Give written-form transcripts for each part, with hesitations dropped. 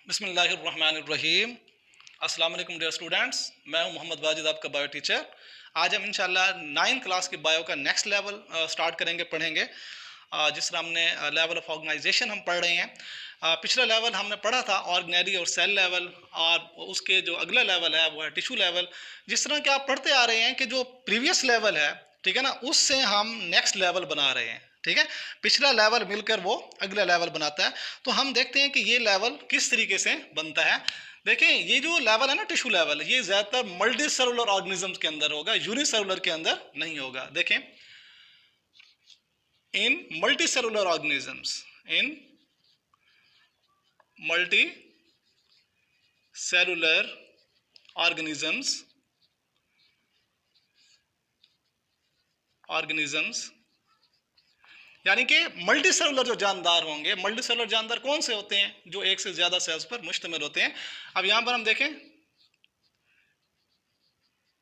बिस्मिल्लाहिर्रहमानिर्रहीम। अस्सलाम वालेकुम डियर स्टूडेंट्स, मैं हूं मोहम्मद वाजिद, आपका बायो टीचर। आज हम इंशाल्लाह 9th क्लास की बायो का नेक्स्ट लेवल स्टार्ट पढ़ेंगे। जिस तरह हमने लेवल ऑफ ऑर्गेनाइजेशन हम पढ़ रहे हैं। पिछला लेवल हमने पढ़ा था ऑर्गेनरी और सेल लेवल, और उसके जो अगला लेवल है वो है टिश्यू लेवल। जिस तरह के आप पढ़ते आ रहे हैं कि जो प्रीवियस लेवल है, ठीक है ना, उससे हम नेक्स्ट लेवल बना रहे हैं। ठीक है, पिछला लेवल मिलकर वो अगला लेवल बनाता है। तो हम देखते हैं कि ये लेवल किस तरीके से बनता है। देखें, ये जो लेवल है ना टिश्यू लेवल, ये ज्यादातर मल्टी सेलुलर ऑर्गेनिजम्स के अंदर होगा, यूनिसेलुलर के अंदर नहीं होगा। देखें, इन मल्टी सेलुलर ऑर्गेनिजम्स, इन मल्टी सेलुलर ऑर्गेनिजम्स यानी कि मल्टी सेलुलर जो जानदार होंगे। मल्टी सेलुलर जानदार कौन से होते हैं? जो एक से ज्यादा सेल्स पर मुश्तमिल होते हैं। अब यहां पर हम देखें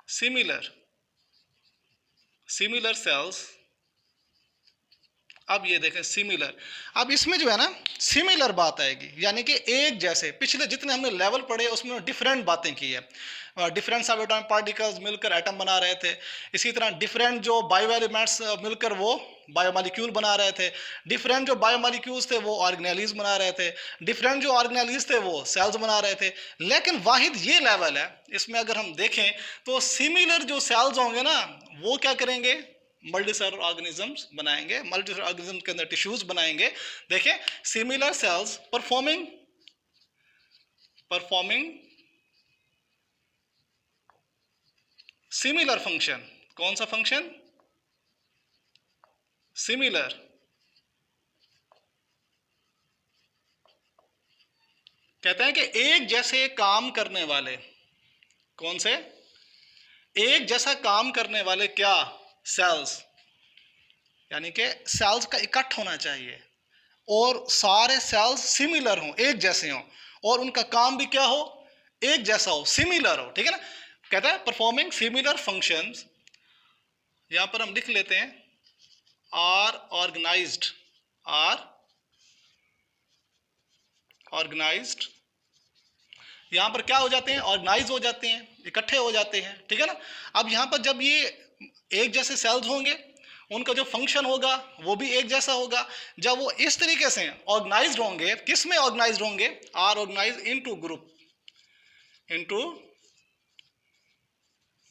सिमिलर सेल्स। अब ये देखें सिमिलर, अब इसमें जो है ना सिमिलर बात आएगी, यानी कि एक जैसे। पिछले जितने हमने लेवल पढ़े उसमें डिफरेंट बातें की है। डिफरेंट सब एटॉमिक पार्टिकल्स मिलकर एटम बना रहे थे। इसी तरह डिफरेंट जो बायो एलिमेंट्स मिलकर वो बायोमॉलिक्यूल बना रहे थे। डिफरेंट जो बायोमॉलिक्यूल्स थे वो ऑर्गेनेलिज बना रहे थे। डिफरेंट जो ऑर्गेनेलिज थे वो सेल्स बना रहे थे। लेकिन वाहिद ये लेवल है, इसमें अगर हम देखें तो सिमिलर जो सेल्स होंगे ना, वो क्या करेंगे? मल्टी सेलुलर ऑर्गेनिजम्स बनाएंगे। मल्टी सेलुलर ऑर्गेनिज्म के अंदर टिश्यूज बनाएंगे। देखें, similar sales performing similar function. कौन सा फंक्शन? सिमिलर। कहते हैं कि एक जैसे काम करने वाले। कौन से? एक जैसा काम करने वाले क्या? सेल्स। यानी कि सेल्स का इकट्ठ होना चाहिए और सारे सेल्स सिमिलर हों, एक जैसे हों, और उनका काम भी क्या हो? एक जैसा हो, सिमिलर हो। ठीक है ना? कहता है परफॉर्मिंग सिमिलर फंक्शंस। यहां पर हम लिख लेते हैं आर ऑर्गेनाइज्ड यहां पर क्या हो जाते हैं? ऑर्गेनाइज हो जाते हैं, इकट्ठे हो जाते हैं। ठीक है ना? अब यहां पर जब ये एक जैसे सेल्स होंगे, उनका जो फंक्शन होगा वो भी एक जैसा होगा। जब वो इस तरीके से ऑर्गेनाइज्ड होंगे, किस में ऑर्गेनाइज्ड होंगे? आर ऑर्गेनाइज्ड इनटू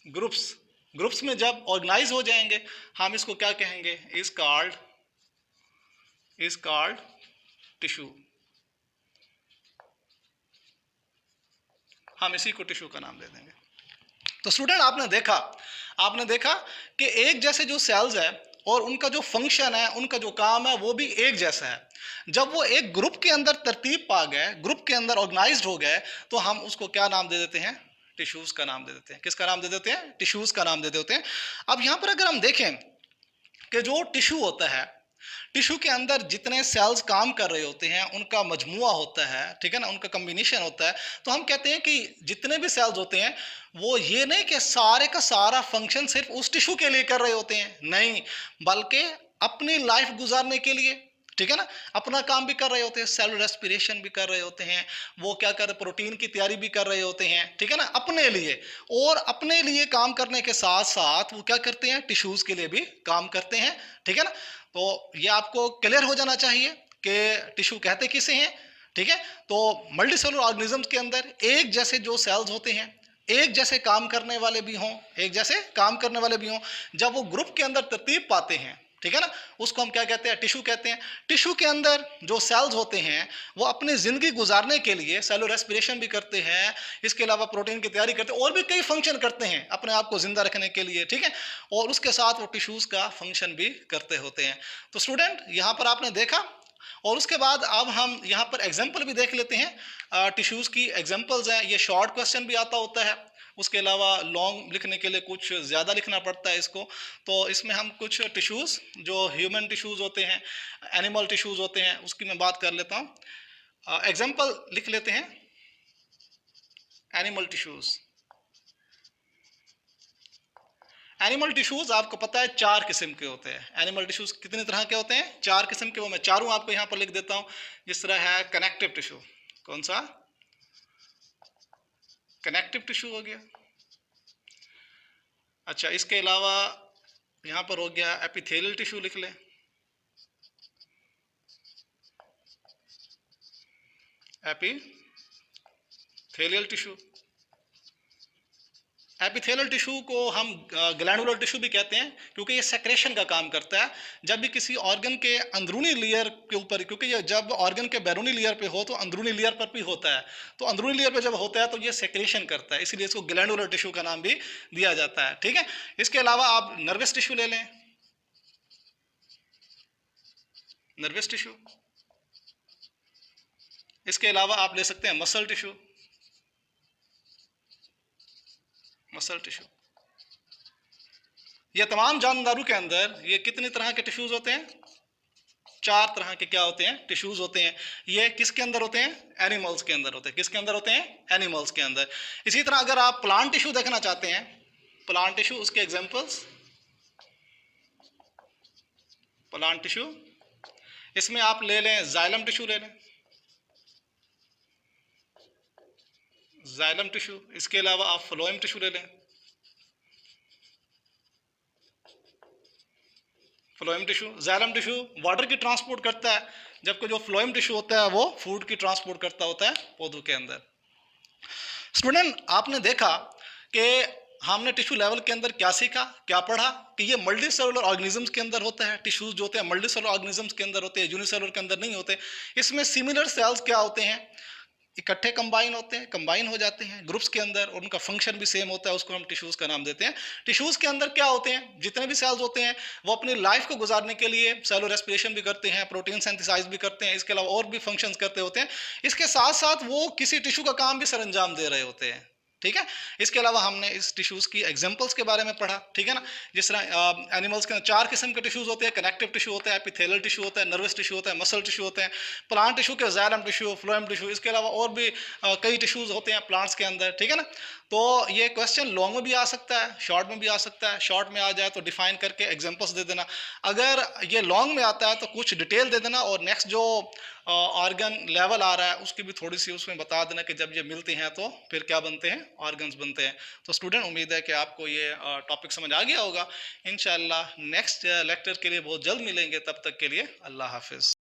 ग्रुप्स में जब ऑर्गेनाइज हो जाएंगे, हम इसको क्या कहेंगे? Is called tissue. हम इसी को टिश्यू का नाम दे देंगे। तो स्टूडेंट, आपने देखा कि एक जैसे जो सेल्स है और उनका जो फंक्शन है, उनका जो काम है, वो भी एक जैसा है। जब वो एक ग्रुप के अंदर तरतीब पा गए, ग्रुप के अंदर ऑर्गेनाइज्ड हो गए, तो हम उसको क्या नाम दे देते हैं? टिश्यूज का नाम दे देते हैं। किसका नाम दे देते हैं? टिश्यूज का नाम दे देते हैं। अब यहां पर अगर हम देखें कि जो टिश्यू होता है, टिश्यू के अंदर जितने सेल्स काम कर रहे होते हैं उनका मजमुआ होता है। ठीक है ना? उनका कम्बिनेशन होता है। तो हम कहते हैं कि जितने भी सेल्स होते हैं वो ये नहीं कि सारे का सारा फंक्शन सिर्फ उस टिश्यू के लिए कर रहे होते हैं, नहीं, बल्कि अपनी लाइफ गुजारने के लिए, ठीक है ना, अपना काम भी कर रहे होते हैं। सेल रेस्पिरेशन भी कर रहे होते हैं। वो क्या कर रहे? प्रोटीन की तैयारी भी कर रहे होते हैं। ठीक है ना? अपने लिए, और अपने लिए काम करने के साथ साथ वो क्या करते हैं? टिश्यूज के लिए भी काम करते हैं। ठीक है ना? तो ये आपको क्लियर हो जाना चाहिए कि टिश्यू कहते किसे हैं। ठीक है? तो मल्टी सेलुलर ऑर्गेनिजम्स के अंदर एक जैसे जो सेल्स होते हैं, एक जैसे काम करने वाले भी हों, जब वो ग्रुप के अंदर तरतीब पाते हैं, ठीक है ना, उसको हम क्या कहते हैं? टिश्यू कहते हैं। टिश्यू के अंदर जो सेल्स होते हैं वो अपनी जिंदगी गुजारने के लिए सेलुलर रेस्पिरेशन भी करते हैं, इसके अलावा प्रोटीन की तैयारी करते हैं, और भी कई फंक्शन करते हैं अपने आप को जिंदा रखने के लिए। ठीक है? और उसके साथ वो टिश्यूज का फंक्शन भी करते होते हैं। तो स्टूडेंट, यहां पर आपने देखा, और उसके बाद अब हम यहाँ पर एग्जाम्पल भी देख लेते हैं। टिश्यूज़ की एग्जाम्पल्स हैं। ये शॉर्ट क्वेश्चन भी आता होता है, उसके अलावा लॉन्ग लिखने के लिए कुछ ज़्यादा लिखना पड़ता है इसको। तो इसमें हम कुछ टिश्यूज़ जो ह्यूमन टिश्यूज़ होते हैं, एनिमल टिश्यूज़ होते हैं, उसकी मैं बात कर लेता हूँ। एग्जाम्पल लिख लेते हैं। एनिमल टिश्यूज़ आपको पता है 4 किस्म के होते हैं। एनिमल टिश्यूज़ कितने तरह के होते हैं? 4 किस्म के। वो मैं चारों आपको यहाँ पर लिख देता हूँ। जिस तरह है कनेक्टिव टिश्यू। कौन सा? कनेक्टिव टिश्यू हो गया। अच्छा, इसके अलावा यहां पर हो गया एपिथेलियल टिश्यू, लिख लें एपिथेलियल टिश्यू। एपिथेलियल टिश्यू को हम ग्लैंडुलर टिश्यू भी कहते हैं, क्योंकि ये सेक्रेशन का काम करता है। जब भी किसी ऑर्गन के अंदरूनी लेयर के ऊपर, क्योंकि ये जब ऑर्गन के बैरूनी लेयर पे हो तो अंदरूनी लेयर पर भी होता है, तो अंदरूनी लेयर पे जब होता है तो ये सेक्रेशन करता है, इसीलिए इसको ग्लैंडुलर टिश्यू का नाम भी दिया जाता है। ठीक है, इसके अलावा आप नर्वस टिश्यू ले लें, नर्वस टिश्यू। इसके अलावा आप ले सकते हैं मसल टिश्यू, मसल टिश्यू। ये तमाम जानदारों के अंदर ये कितनी तरह के टिश्यूज होते हैं? 4 तरह के क्या होते हैं? टिश्यूज होते हैं। ये किसके अंदर होते हैं? एनिमल्स के अंदर होते हैं। किसके अंदर होते हैं? एनिमल्स के अंदर। इसी तरह अगर आप प्लांट टिश्यू देखना चाहते हैं, प्लांट टिश्यू, उसके एग्जांपल्स प्लांट टिश्यू, इसमें आप ले लें जाइलम टिश्यू, ले लें जाइलम टिश्यू। इसके अलावा आप फ्लोएम टिश्यू ले लें, phloem tissue. Xylem tissue water की ट्रांसपोर्ट करता है, जबकि जो फ्लोएम टिश्यू होता है वो फूड की ट्रांसपोर्ट करता होता है पौधों के अंदर। स्टूडेंट, आपने देखा कि हमने टिश्यू लेवल के अंदर क्या सीखा, क्या पढ़ा, कि ये मल्टी सेलुलर ऑर्गेनिजम्स के अंदर होता है। टिश्यूज जो होते हैं मल्टी सेलुलर ऑर्गेनिजम्स के अंदर होते हैं, यूनिसेलुलर के अंदर नहीं होते। इसमें सिमिलर सेल्स क्या होते हैं? इकट्ठे कंबाइन होते हैं, कंबाइन हो जाते हैं ग्रुप्स के अंदर, और उनका फंक्शन भी सेम होता है, उसको हम टिश्यूज का नाम देते हैं। टिश्यूज के अंदर क्या होते हैं? जितने भी सेल्स होते हैं वो अपनी लाइफ को गुजारने के लिए सेलुलर रेस्पिरेशन भी करते हैं, प्रोटीन सिंथेसाइज भी करते हैं, इसके अलावा और भी फंक्शंस करते होते हैं। इसके साथ साथ वो किसी टिश्यू का काम भी सरअंजाम दे रहे होते हैं। ठीक है, इसके अलावा हमने इस टिश्यूज की एग्जांपल्स के बारे में पढ़ा। ठीक है ना, जिस तरह एनिमल्स के अंदर 4 किस्म के टिश्यूज होते हैं। कनेक्टिव टिश्यू होता है, एपिथेलियल टिश्यू होता है, नर्वस टिश्यू होता है, मसल टिश्यू होते हैं। प्लांट टिश्यू के जाइलम टिश्यू, फ्लोएम टिश्यू, इसके अलावा और भी कई टिश्यूज होते हैं प्लांट्स के अंदर। ठीक है ना, तो ये क्वेश्चन लॉन्ग में भी आ सकता है, शॉर्ट में भी आ सकता है। शॉर्ट में आ जाए तो डिफाइन करके एग्जांपल्स दे देना, अगर ये लॉन्ग में आता है तो कुछ डिटेल दे देना, और नेक्स्ट जो ऑर्गन लेवल आ रहा है उसकी भी थोड़ी सी उसमें बता देना कि जब ये मिलते हैं तो फिर क्या बनते हैं? ऑर्गन्स बनते हैं। तो स्टूडेंट, उम्मीद है कि आपको ये टॉपिक समझ आ गया होगा। इंशाअल्लाह नेक्स्ट लेक्चर के लिए बहुत जल्द मिलेंगे, तब तक के लिए अल्लाह हाफिज़।